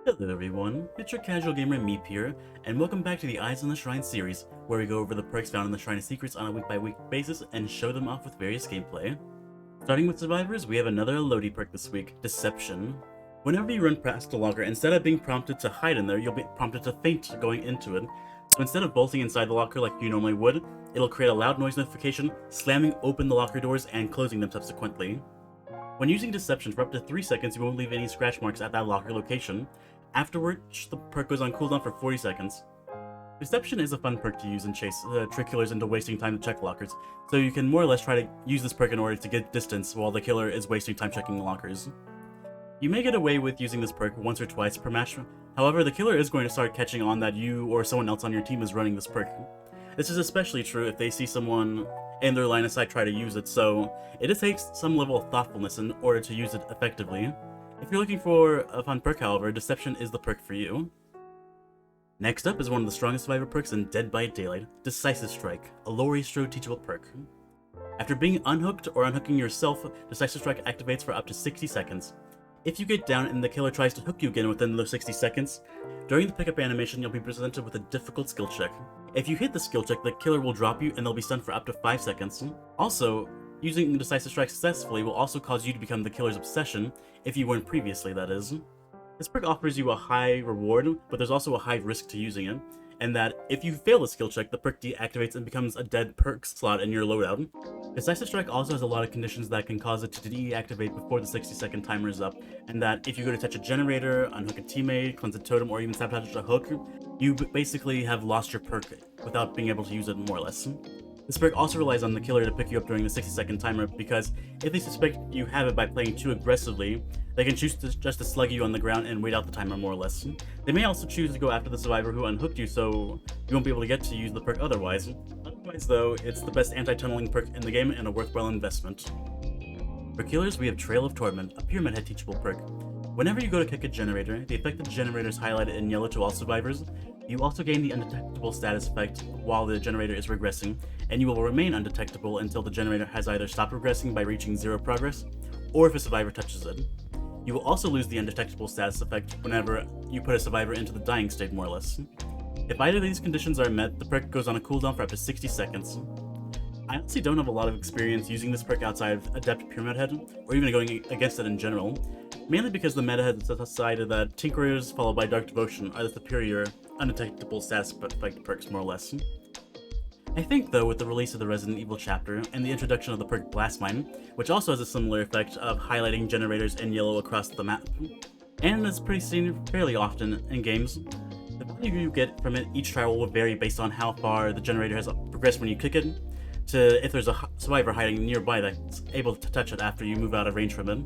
Hello everyone, it's your casual gamer Meep here, and welcome back to the Eyes on the Shrine series, where we go over the perks found in the Shrine of Secrets on a week-by-week basis and show them off with various gameplay. Starting with survivors, we have another Elodie perk this week, Deception. Whenever you run past a locker, instead of being prompted to hide in there, you'll be prompted to feint going into it. So instead of bolting inside the locker like you normally would, it'll create a loud noise notification, slamming open the locker doors and closing them subsequently. When using Deception for up to 3 seconds, you won't leave any scratch marks at that locker location. Afterwards, the perk goes on cooldown for 40 seconds. Deception is a fun perk to use and chase trick killers into wasting time to check lockers, so you can more or less try to use this perk in order to get distance while the killer is wasting time checking the lockers. You may get away with using this perk once or twice per match, however the killer is going to start catching on that you or someone else on your team is running this perk. This is especially true if they see someone in their line of sight try to use it, so it just takes some level of thoughtfulness in order to use it effectively. If you're looking for a fun perk, however, Deception is the perk for you. Next up is one of the strongest survivor perks in Dead by Daylight, Decisive Strike, a low-range strode teachable perk. After being unhooked or unhooking yourself, Decisive Strike activates for up to 60 seconds. If you get down and the killer tries to hook you again within those 60 seconds, during the pickup animation you'll be presented with a difficult skill check. If you hit the skill check, the killer will drop you and they'll be stunned for up to 5 seconds. Also, using Decisive Strike successfully will also cause you to become the killer's obsession, if you weren't previously, that is. This perk offers you a high reward, but there's also a high risk to using it, and that if you fail the skill check, the perk deactivates and becomes a dead perk slot in your loadout. Decisive Strike also has a lot of conditions that can cause it to deactivate before the 60-second timer is up, and that if you go to touch a generator, unhook a teammate, cleanse a totem, or even sabotage a hook, you basically have lost your perk without being able to use it more or less. This perk also relies on the killer to pick you up during the 60-second timer, because if they suspect you have it by playing too aggressively, they can choose just to slug you on the ground and wait out the timer more or less. They may also choose to go after the survivor who unhooked you, so you won't be able to get to use the perk otherwise. Otherwise though, it's the best anti-tunneling perk in the game and a worthwhile investment. For killers, we have Trail of Torment, a Pyramid Head teachable perk. Whenever you go to kick a generator, the affected generator is highlighted in yellow to all survivors. You also gain the undetectable status effect while the generator is regressing, and you will remain undetectable until the generator has either stopped regressing by reaching 0 progress, or if a survivor touches it. You will also lose the undetectable status effect whenever you put a survivor into the dying state, more or less. If either of these conditions are met, the perk goes on a cooldown for up to 60 seconds. I honestly don't have a lot of experience using this perk outside of Adept Pyramid Head, or even going against it in general, mainly because the meta has decided that Tinkerers followed by Dark Devotion are the superior, undetectable status effect perks, more or less. I think, though, with the release of the Resident Evil chapter and the introduction of the perk Blast Mine, which also has a similar effect of highlighting generators in yellow across the map, and is pretty seen fairly often in games, the value you get from it each trial will vary based on how far the generator has progressed when you kick it, to if there's a survivor hiding nearby that's able to touch it after you move out of range from it.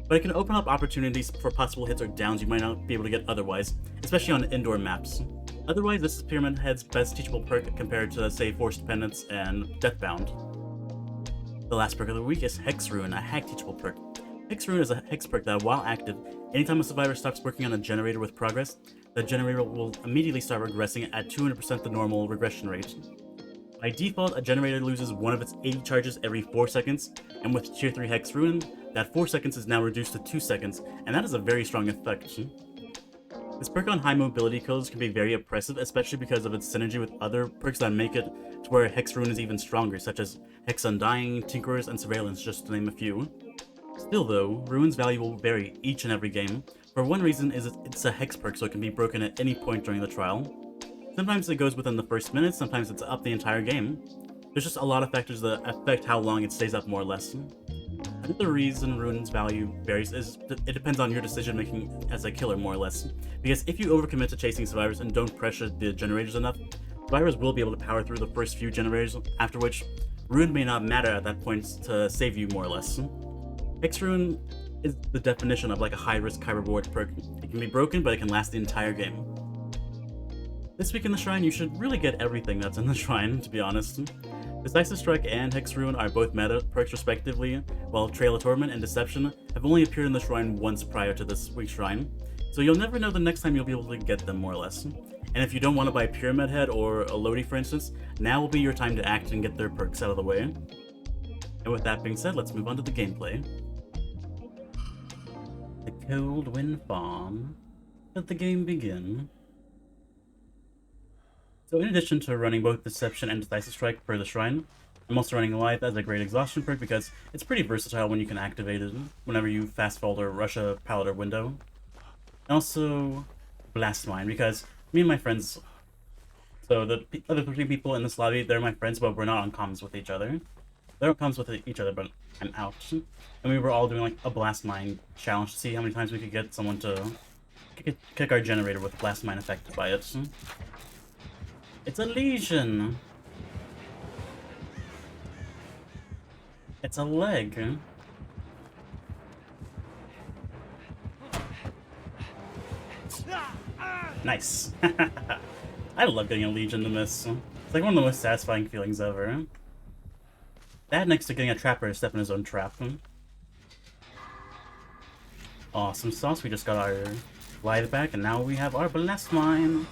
But it can open up opportunities for possible hits or downs you might not be able to get otherwise, especially on indoor maps. Otherwise, this is Pyramid Head's best teachable perk compared to, say, Forced Penance and Deathbound. The last perk of the week is Hex Rune, a hack teachable perk. Hex Rune is a hex perk that, while active, anytime a survivor stops working on a generator with progress, the generator will immediately start regressing at 200% the normal regression rate. By default, a generator loses one of its 80 charges every 4 seconds, and with Tier 3 Hex Rune, that 4 seconds is now reduced to 2 seconds, and that is a very strong effect. This perk on high mobility kills can be very oppressive, especially because of its synergy with other perks that make it to where Hex Rune is even stronger, such as Hex Undying, Tinkerers, and Surveillance, just to name a few. Still though, Rune's value will vary each and every game. For one reason is it's a Hex perk, so it can be broken at any point during the trial. Sometimes it goes within the first minute, sometimes it's up the entire game. There's just a lot of factors that affect how long it stays up, more or less. Another reason Rune's value varies is it depends on your decision making as a killer, more or less. Because if you overcommit to chasing survivors and don't pressure the generators enough, survivors will be able to power through the first few generators, after which Rune may not matter at that point to save you, more or less. Hex Rune is the definition of like a high risk, high reward perk. It can be broken, but it can last the entire game. This week in the Shrine, you should really get everything that's in the Shrine, to be honest. Decisive Strike and Hex Rune are both meta perks respectively, while Trail of Torment and Deception have only appeared in the Shrine once prior to this week's Shrine, so you'll never know the next time you'll be able to get them, more or less. And if you don't want to buy Pyramid Head or Elodie, for instance, now will be your time to act and get their perks out of the way. And with that being said, let's move on to the gameplay. The Cold Wind Farm. Let the game begin. So in addition to running both Deception and Decisive Strike for the Shrine, I'm also running Life as a great exhaustion perk because it's pretty versatile when you can activate it whenever you fast fall or rush a pallet or window. And also Blast Mine because me and my friends, so the other 3 people in this lobby, they're my friends, but we're not on comms with each other. They're on comms with each other, but I'm out. And we were all doing like a Blast Mine challenge to see how many times we could get someone to kick our generator with Blast Mine affected by it. It's a lesion. It's a leg. Nice. I love getting a legion to miss. It's like one of the most satisfying feelings ever. That next to getting a trapper to step in his own trap. Awesome sauce. We just got our glide back, and now we have our Blast Mine.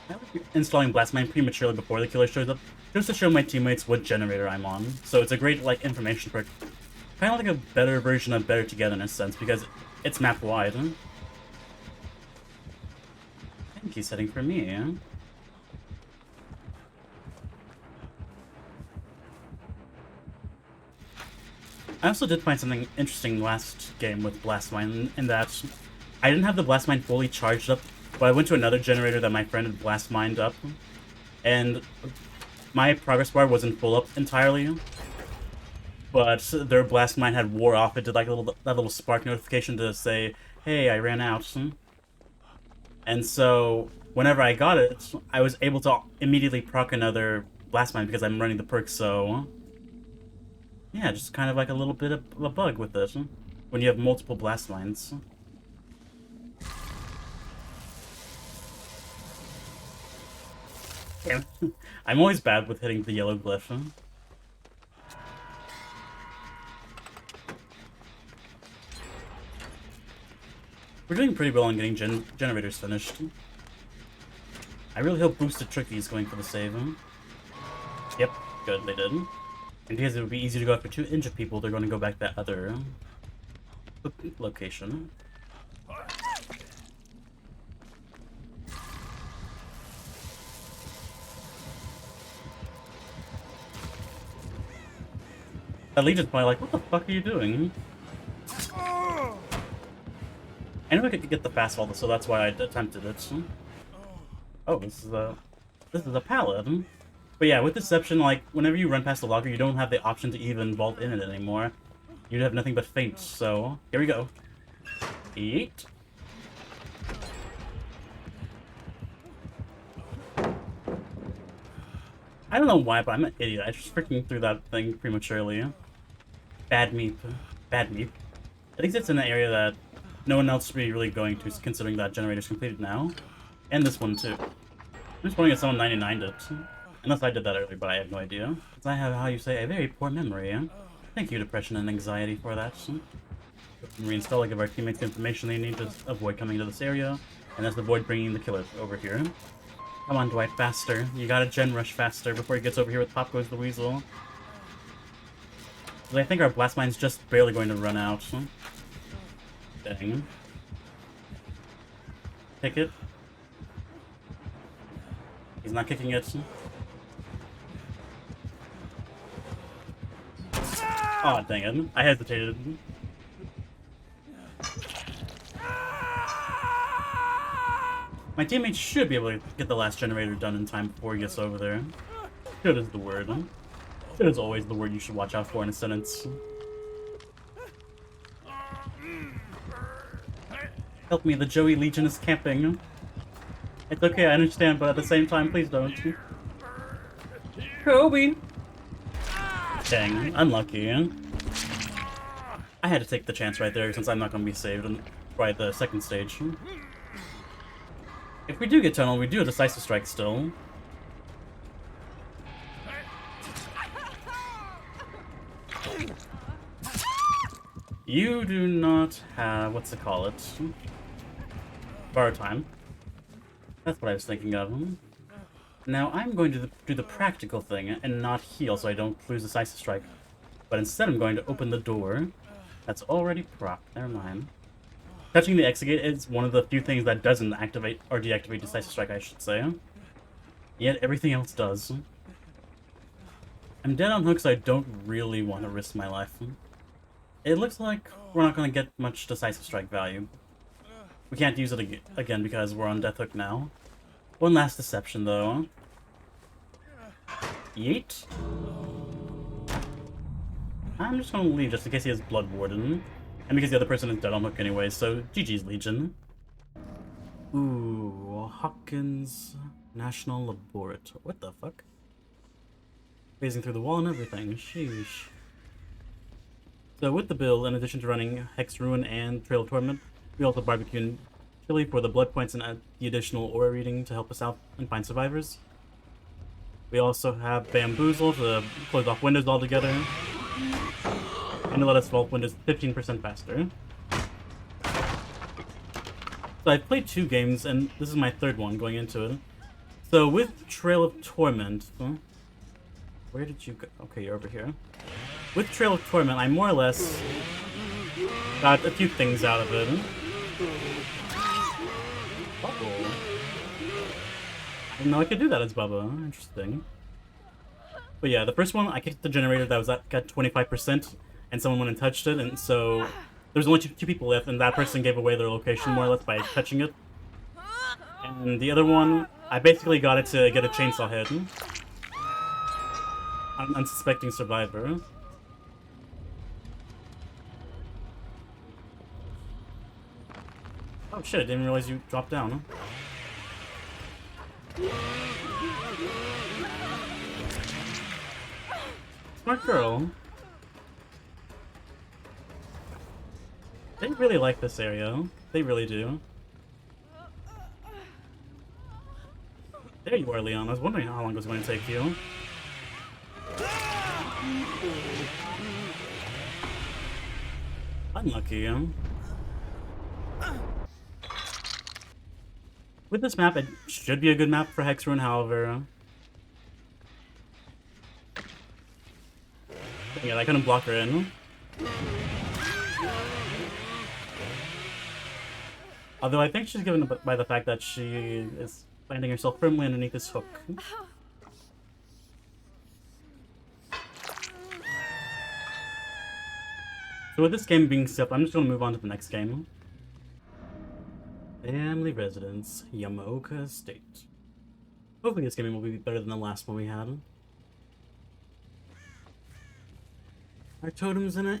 I like installing Blast Mine prematurely before the killer shows up, just to show my teammates what generator I'm on. So it's a great like information perk. Kind of like a better version of Better Together in a sense, because it's map wide. I think he's heading for me. I also did find something interesting last game with Blast Mine, in that I didn't have the Blast Mine fully charged up, but I went to another generator that my friend had Blast Mined up, and my progress bar wasn't full up entirely, but their Blast Mine had wore off. It did like that little spark notification to say, hey, I ran out. And so whenever I got it, I was able to immediately proc another Blast Mine because I'm running the perk, so yeah, just kind of like a little bit of a bug with this when you have multiple Blast Mines. I'm always bad with hitting the yellow glyph. We're doing pretty well on getting generators finished. I really hope Boosted Tricky is going for the save. Yep, good, they did. And because it would be easy to go after 2 injured people, they're going to go back to that other location. That Legion's probably like, what the fuck are you doing? I knew I could get the fast fall, so that's why I attempted it. Oh, this is a pallet. But yeah, with Deception, like, whenever you run past the locker, you don't have the option to even vault in it anymore. You'd have nothing but feint, so here we go. Yeet. I don't know why, but I'm an idiot. I just freaking threw that thing prematurely. Bad meep. Bad meep. I think it's in an area that no one else should be really going to, considering that generator's completed now. And this one, too. I'm just wondering if someone 99'd it. Unless I did that earlier, but I have no idea. Because I have, how you say, a very poor memory. Thank you, depression and anxiety, for that. Reinstall to give our teammates the information they need to avoid coming to this area, and that's avoid bringing the killer over here. Come on, Dwight, faster. You gotta gen rush faster before he gets over here with Pop Goes the Weasel. I think our Blast Mine's just barely going to run out. Dang. Kick it. He's not kicking it. Aw, oh, dang it. I hesitated. My teammates should be able to get the last generator done in time before he gets over there. Should is the word. Should is always the word you should watch out for in a sentence. Help me, the Joey Legion is camping. It's okay, I understand, but at the same time, please don't. Kobe! Dang, unlucky. I had to take the chance right there since I'm not going to be saved by the second stage. If we do get tunnel, we do a Decisive Strike still. You do not have... what's it call it? Borrow time. That's what I was thinking of. Now, I'm going to do the practical thing and not heal so I don't lose Decisive Strike. But instead I'm going to open the door. That's already propped. Never mind. Touching the exit gate is one of the few things that doesn't activate or deactivate Decisive Strike, I should say. Yet everything else does. I'm dead on hooks, so I don't really want to risk my life. It looks like we're not going to get much Decisive Strike value. We can't use it again because we're on Death Hook now. One last deception, though. Yeet. I'm just going to leave just in case he has Blood Warden. And because the other person is dead on hook anyway, so GG's Legion. Ooh, Hopkins National Laboratory. What the fuck? Phasing through the wall and everything. Sheesh. So with the build, in addition to running Hex Ruin and Trail of Torment, we also barbecue chili for the blood points and add the additional aura reading to help us out and find survivors. We also have Bamboozle to close off windows altogether, and to let us vault windows 15% faster. So I've played 2 games, and this is my 3rd one going into it. So with Trail of Torment... Where did you go? Okay, you're over here. With Trail of Torment, I more or less got a few things out of it. Uh-oh. I didn't know I could do that as Bubba. Interesting. But yeah, the first one, I kicked the generator that was got 25%, and someone went and touched it, and so there was only 2 people left, and that person gave away their location more or less by touching it. And the other one, I basically got it to get a chainsaw hit. An unsuspecting survivor. Oh shit, I didn't realize you dropped down, huh? Smart girl. They really like this area. They really do. There you are, Leon. I was wondering how long it was going to take you. Unlucky, huh? With this map, it should be a good map for Hex Ruin, however. Yeah, I couldn't block her in. Although I think she's given by the fact that she is landing herself firmly underneath this hook. So with this game being set up, I'm just going to move on to the next game. Family Residence, Yamaoka Estate. Hopefully this game will be better than the last one we had. Our totem's in a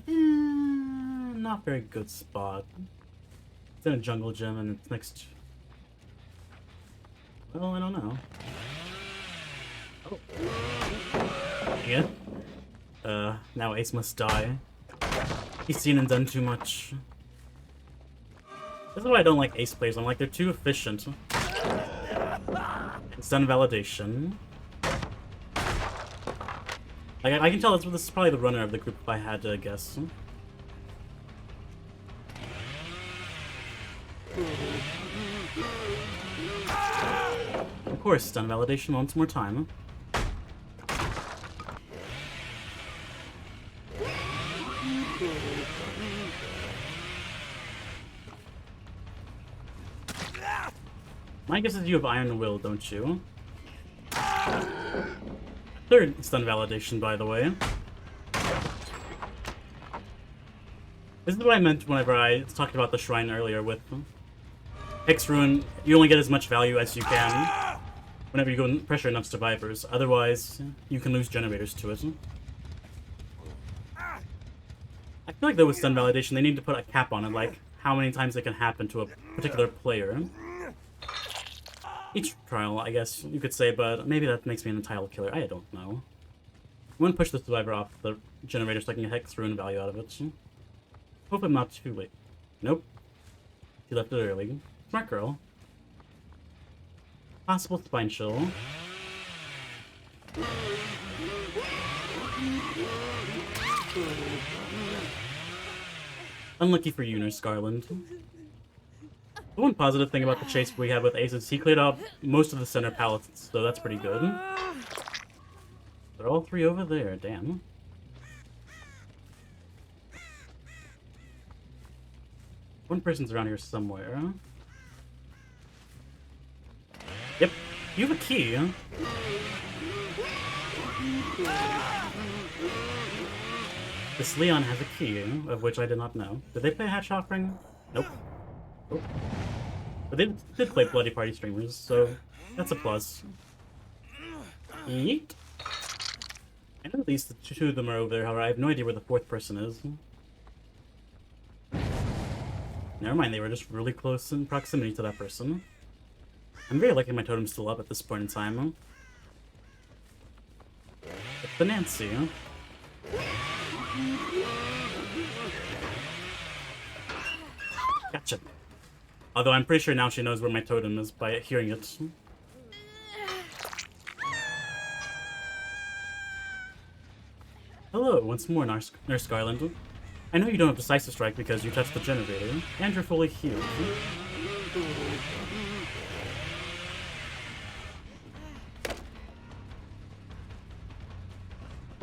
not very good spot. It's in a jungle gym and it's next... Well, I don't know. Oh. Yeah. Now Ace must die. He's seen and done too much. This is why I don't like Ace players. I'm like, they're too efficient. It's done validation. Like, I can tell this is probably the runner of the group if I had to guess. Of course, stun validation once more time. My guess is you have Iron Will, don't you? 3rd stun validation, by the way. This is what I meant whenever I talked about the shrine earlier with Hex Ruin. You only get as much value as you can whenever you go and pressure enough survivors. Otherwise, you can lose generators to it. I feel like though with stun validation, they need to put a cap on it, like how many times it can happen to a particular player. Each trial, I guess you could say, but maybe that makes me an entitled killer. I don't know. I'm gonna push the survivor off the generator so I can get Hex Ruin value out of it. Hope I'm not too late. Nope. She left it early. Smart girl. Possible spine chill. Unlucky for you, Nurse Garland. The one positive thing about the chase we had with Ace is he cleared out most of the center pallets, so that's pretty good. They're all 3 over there, damn. One person's around here somewhere. Yep, you have a key. This Leon has a key, of which I did not know. Did they play Hatch Offering? Nope. Nope. But they did play Bloody Party Streamers, so that's a plus. Yeet. I know at least the two of them are over there, however, I have no idea where the fourth person is. Never mind, they were just really close in proximity to that person. I'm very lucky my totem's still up at this point in time. It's the Nancy. Gotcha. Although I'm pretty sure now she knows where my totem is by hearing it. Hello, once more, Nurse Garland. I know you don't have Decisive Strike because you touched the generator, and you're fully healed.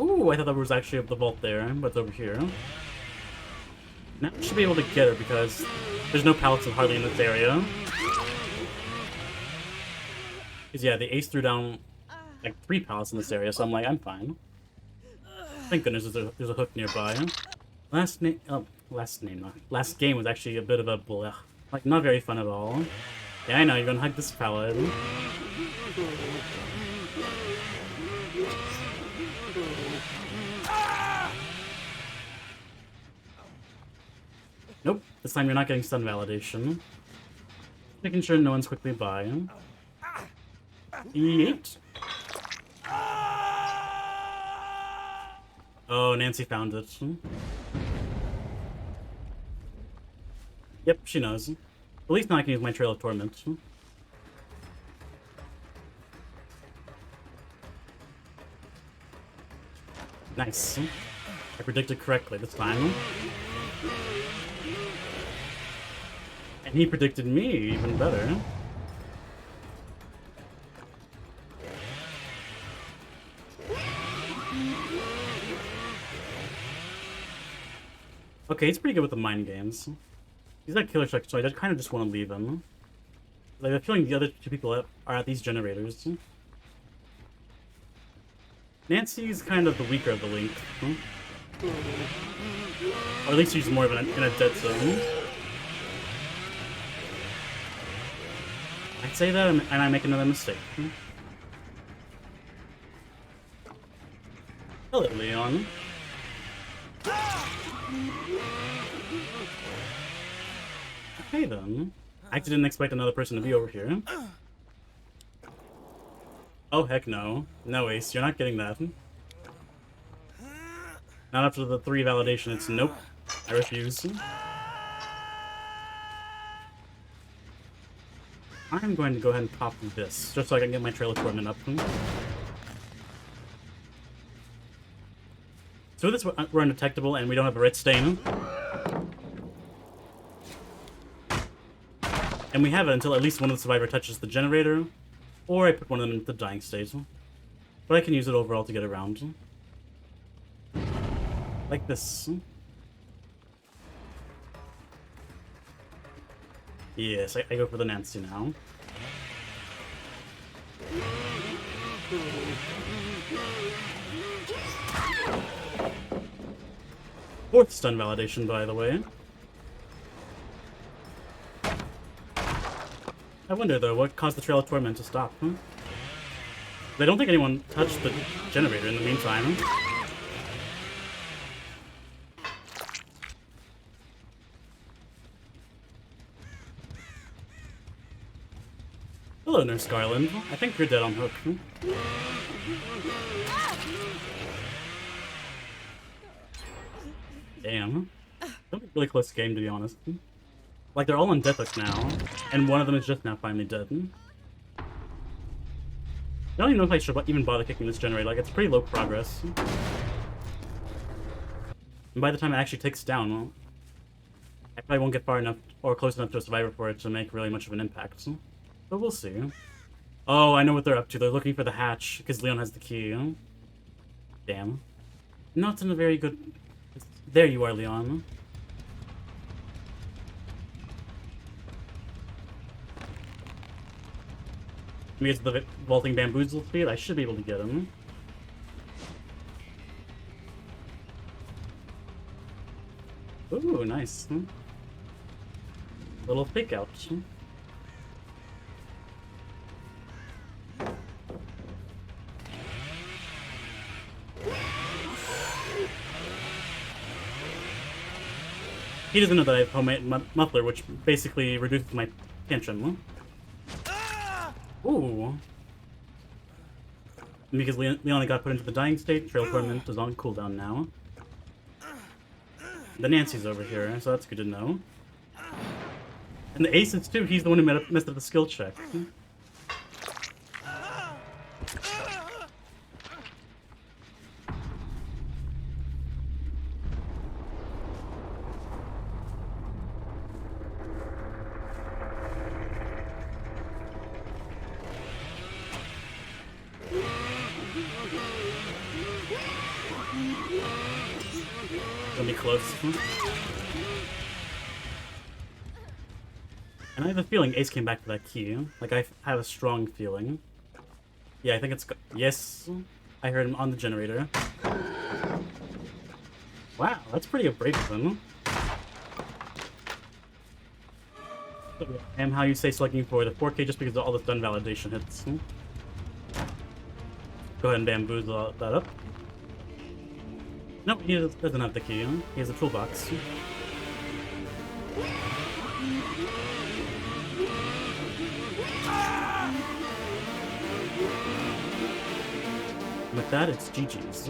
Ooh, I thought that was actually the vault there, but it's over here. Now I should be able to get her because there's no pallets hardly in this area. Because yeah, the ace threw down like 3 pallets in this area, so I'm like, I'm fine. Thank goodness there's a hook nearby. Last game was actually a bit of a blech. Like, not very fun at all. Yeah, I know, you're gonna hug this pallet. Nope, this time you're not getting stun validation. Making sure no one's quickly by. Yeet. Oh, Nancy found it. Yep, she knows. At least now I can use my Trail of Torment. Nice. I predicted correctly this time. And he predicted me even better. Okay, he's pretty good with the mind games. He's got killer check, so I kind of just want to leave him. Like, I'm feeling the other 2 people are at these generators. Nancy's kind of the weaker of the link. Or at least she's more of in a dead zone. I'd say that and I make another mistake. Hello, Leon. Okay then. I actually didn't expect another person to be over here. Oh heck no. No, Ace, you're not getting that. Not after the 3 validation, it's nope. I refuse. I'm going to go ahead and pop this, just so I can get my Trail of Torment up. So with this, we're undetectable and we don't have a red stain. And we have it until at least one of the survivor touches the generator, or I put one of them into the dying state. But I can use it overall to get around. Like this. Yes, I go for the Nancy now. Fourth stun validation, by the way. I wonder, though, what caused the Trail of Torment to stop, I don't think anyone touched the generator in the meantime. Hello, Nurse Garland. I think you're dead on hook. Damn. That was a really close game, to be honest. Like, they're all on death hook now, and one of them is just now finally dead. I don't even know if I should even bother kicking this generator. Like, it's pretty low progress. And by the time it actually takes down, well, I probably won't get far enough or close enough to a survivor for it to make really much of an impact. But we'll see. Oh, I know what they're up to. They're looking for the hatch, because Leon has the key. Damn. Not in a very good... There you are, Leon. Use the vaulting bamboozle speed. I should be able to get him. Ooh, nice. Little fake out. He doesn't know that I have homemade muffler, which basically reduces my tantrum. Ooh. And because Leona got put into the dying state, Trail of Torment is on cooldown now. The Nancy's over here, so that's good to know. And the Aces too, he's the one who messed up the skill check. Gonna be close. And I have a feeling Ace came back for that key. Like, I have a strong feeling. Yeah, I think it's... Yes! I heard him on the generator. Wow, that's pretty abrasive of him. And how you say selecting for the 4K just because of all the stun validation hits. Go ahead and bamboozle that up. Nope, he doesn't have the key. He has a toolbox. With that, it's GG's.